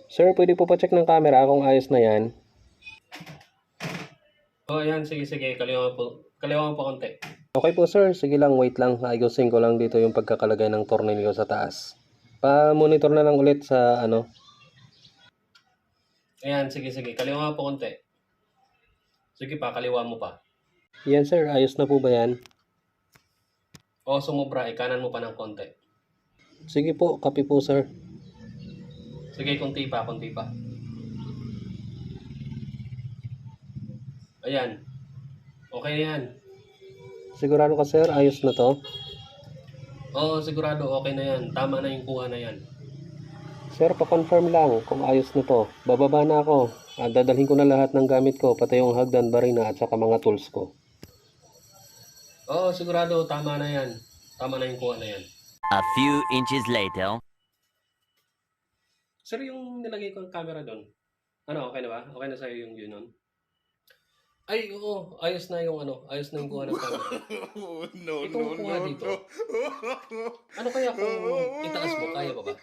Sir, pwede po pa-check ng camera kung ayos na yan. Oh, ayan. Sige, sige. Kaliwa po. Kaliwa mo po konti. Okay po sir, sige lang, wait lang. Ayusin ko lang dito yung pagkakalagay ng tornilyo sa taas. Pa-monitor na lang ulit sa ano. Ayan. Sige, sige. Kaliwa mo po konti. Sige pa. Kaliwa mo pa. Yan sir, ayos na po ba yan? O, sumobra. Kanan mo pa ng konti. Sige po, copy po sir. Sige, konti pa. Konti pa. Ayan. Okay na yan. Sigurado ka sir, ayos na to? Oo, sigurado. Okay na yan. Tama na yung kuha na yan. Sir, pa-confirm lang kung ayos na to. Bababa na ako. At dadalhin ko na lahat ng gamit ko, pati yung hagdan, barina at saka mga tools ko. Oo, sigurado. Tama na yan. Tama na yung kuha na yan. A few inches later. Sir, yung nilagay ko yung camera doon. Ano, okay na ba? Okay na sa'yo yung yun nun? Ay, oo. Ayos na yung ano. Ayos na yung kuha ng camera. No, Itong kuha dito. Ano kaya kung itaas mo? Kaya pa ba?